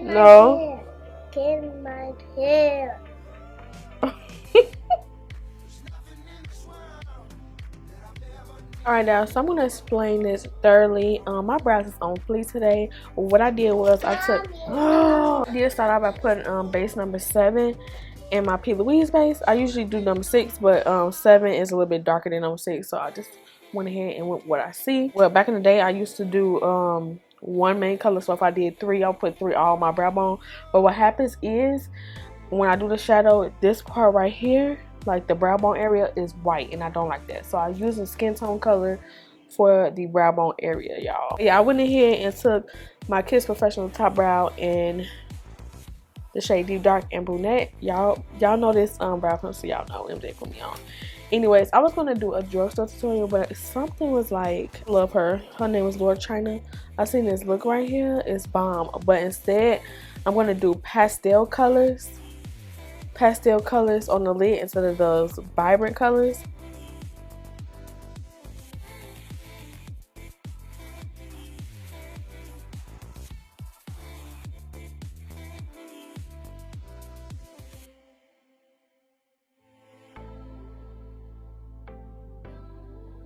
No. Get my hair. Alright now, so I'm going to explain this thoroughly. My brows is on fleek today. What I did was I did start out by putting base number 7 in my Plouise base. I usually do number 6, but 7 is a little bit darker than number 6, so I just went ahead and went with what I see. Well, back in the day, I used to do one main color, so if I did 3, I'll put 3 all my brow bone. But what happens is when I do the shadow, this part right here, like the brow bone area, is white, and I don't like that, so I use a skin tone color for the brow bone area, y'all. Yeah, I went ahead and took my Kiss Professional Top Brow in the shade Deep Dark and Brunette. Y'all know this brow pencil, y'all know MJ put me on. Anyways, I was gonna do a drugstore tutorial, but something was like, love her name was Lord China. I seen this look right here, it's bomb, but instead I'm gonna do pastel colors on the lid instead of those vibrant colors.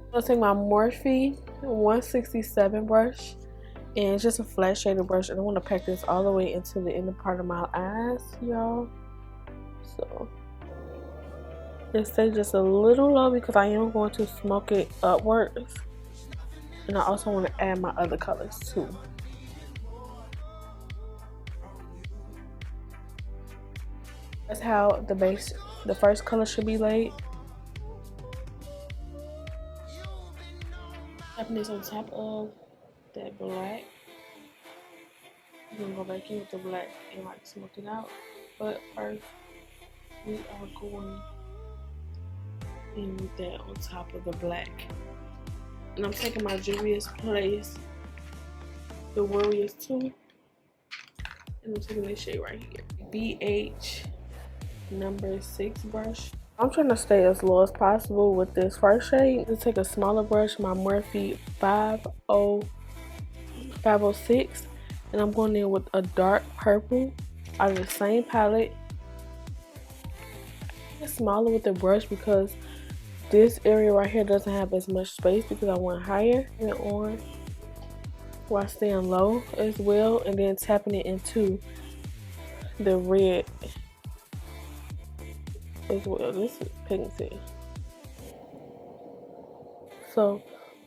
I'm gonna take my Morphe 167 brush, and it's just a flat shaded brush, and I want to pack this all the way into the inner part of my eyes, y'all. So it stays just a little low because I am going to smoke it upwards, and I also want to add my other colors too. That's how the first color should be laid. Tapping this on top of that black. I'm gonna go back in with the black and like smoke it out. But first, we are going in with that on top of the black. And I'm taking my Juvia's Place, the Warriors 2, and I'm taking this shade right here, BH number 6 brush. I'm trying to stay as low as possible with this first shade. To take a smaller brush, my Morphe 506, and I'm going in with a dark purple out of the same palette. It's smaller with the brush because this area right here doesn't have as much space because I went higher and on while staying low as well, and then tapping it into the red as well. This is pigmented. So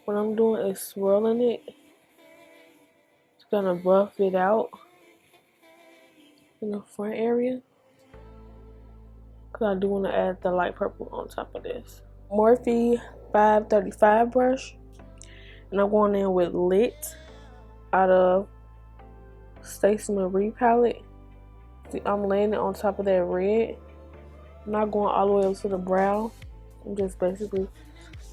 what I'm doing is swirling it. It's gonna buff it out in the front area because I do want to add the light purple on top of this. Morphe 535 brush, and I'm going in with Lit out of Stacey Marie palette. See, I'm laying it on top of that red. I'm not going all the way up to the brow. I'm just basically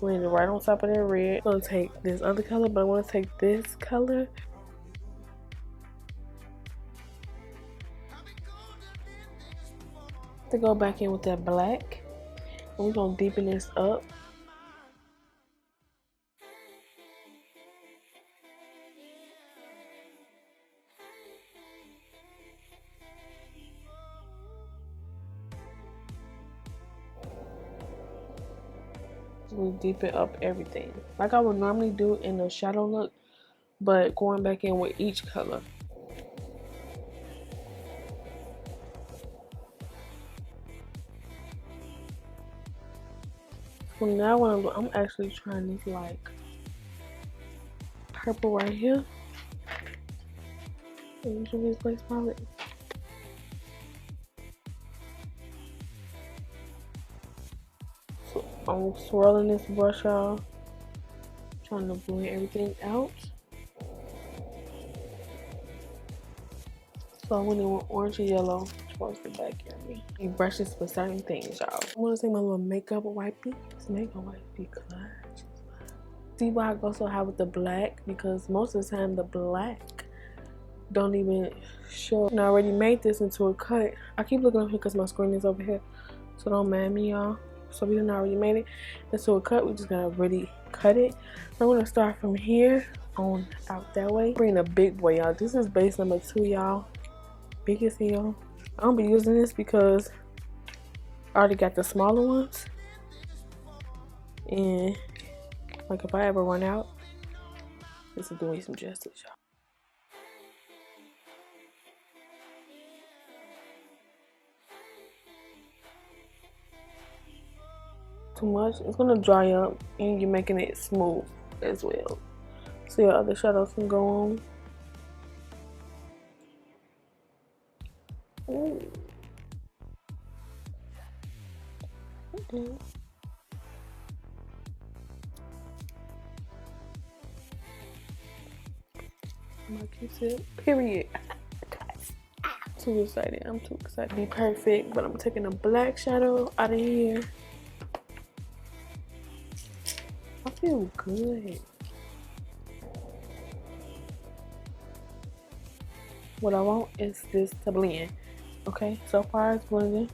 laying it right on top of that red. I'm gonna take this other color, but I want to take this color to go back in with that black, and we're gonna deepen this up. We deepen up everything like I would normally do in a shadow look, but going back in with each color. So now what I'm actually trying this like purple right here. Juvia's Place palette. So I'm swirling this brush out, trying to blend everything out. So I went in with orange and yellow towards the back area. These brushes for certain things, y'all. I'm gonna take my little makeup wipey. This makeup wipey clutch. See why I go so high with the black? Because most of the time the black don't even show. And I already made this into a cut. I keep looking up here because my screen is over here, so don't mind me, y'all. So we done already made it into a cut. We just gotta really cut it. I'm gonna start from here on out that way. Bring the big boy, y'all. This is base number 2, y'all. biggest heel. I don't be using this because I already got the smaller ones. And like if I ever run out, this is doing some justice, y'all. Too much, it's gonna dry up and you're making it smooth as well. So your other shadows can go on. Ooh. My Q-tip, period. Too excited. I'm too excited to be perfect, but I'm taking a black shadow out of here. I feel good. What I want is this to blend. Okay, so far it's blending.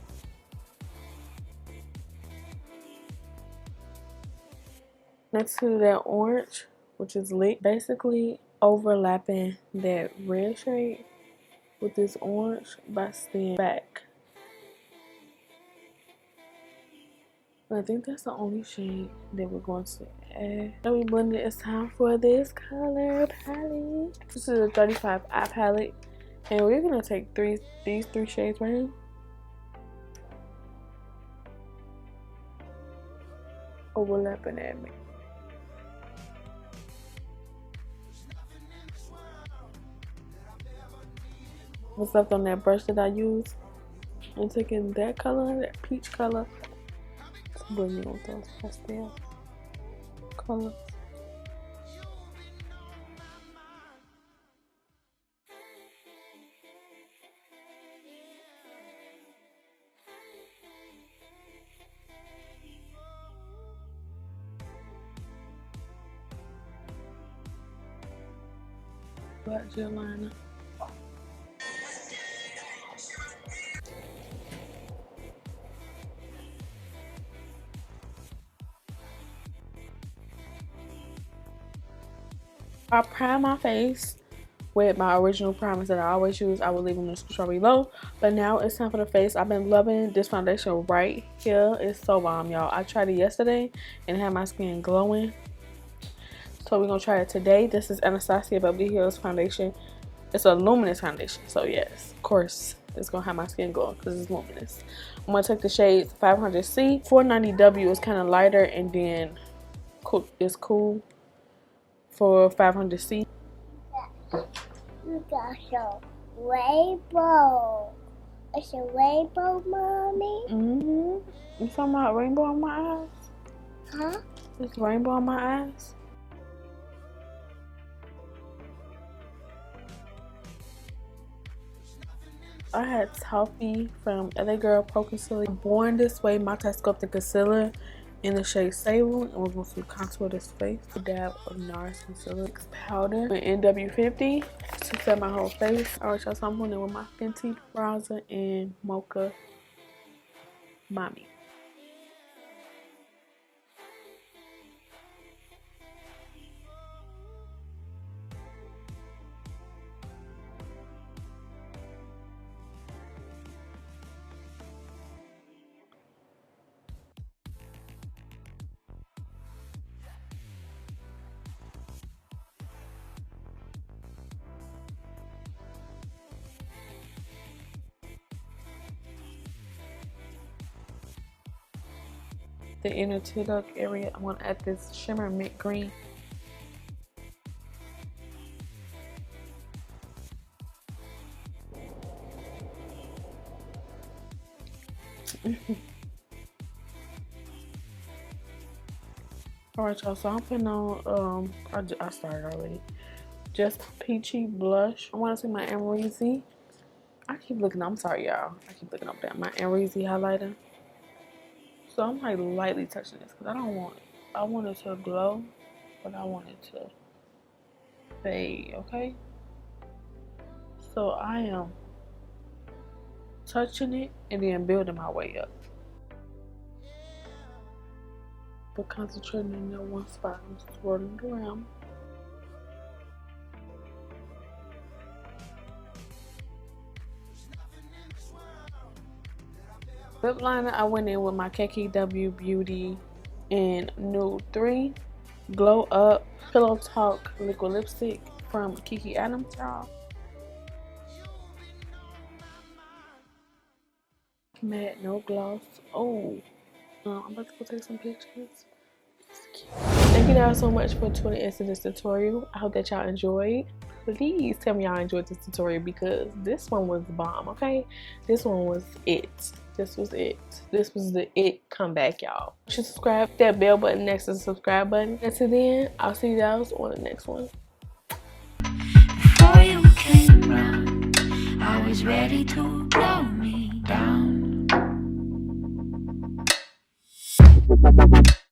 Next to that orange, which is lit, basically overlapping that red shade with this orange by staying back. And I think that's the only shade that we're going to add. Now we blended. It's time for this color palette. This is a 35I palette, and we're gonna take these three shades right here. Overlapping at me. What's left on that brush that I used? I'm taking that color, that peach color, blending with those pastel colors. Inglot Gel Liner. I prime my face with my original primers that I always use. I will leave them in the description below. But now it's time for the face. I've been loving this foundation right here. It's so bomb, y'all. I tried it yesterday and it had my skin glowing. So we're gonna try it today. This is Anastasia Beverly foundation. It's a luminous foundation. So yes, of course, it's gonna have my skin glow because it's luminous. I'm gonna take the shades 500C. 490W is kind of lighter, and then it's cool for 500C. You got some rainbow. It's a rainbow, Mommy? Mm-hmm. You talking about rainbow on my eyes? Huh? It's rainbow on my eyes? I had Toffee from LA Girl Pro Concealer. Born This Way Multiscuplting Concealer in the shade Sable, and we're going to contour this face. A dab of NARS Concealer powder with NW50 to set my whole face. Alright, y'all, so I'm going in with my Fenty bronzer and Mocha Mami. The inner tear duct area, I'm going to add this shimmer mint green. Alright, y'all, so I'm putting on, I started already. Just Peachy Blush. I want to see my Amrezy. I'm sorry, y'all. I keep looking up that. My Amrezy highlighter. So I'm like lightly touching this because I want it to glow, but I want it to fade, okay? So I am touching it and then building my way up. But concentrating in that one spot, I'm swirling it around. lip liner, I went in with my KKW Beauty in Nude 3 Glow Up Pillow Talk liquid lipstick from Kiki Adams, y'all. Matte, no gloss. Oh, I'm about to go take some pictures. Thank you guys so much for tuning into this tutorial. I hope that y'all enjoyed. Please tell me y'all enjoyed this tutorial because this one was the bomb, okay? This one was it. This was it. This was the it comeback, y'all. You should subscribe. Hit that bell button next to the subscribe button. Until then, I'll see you guys on the next one. Before you came around, I was ready to blow.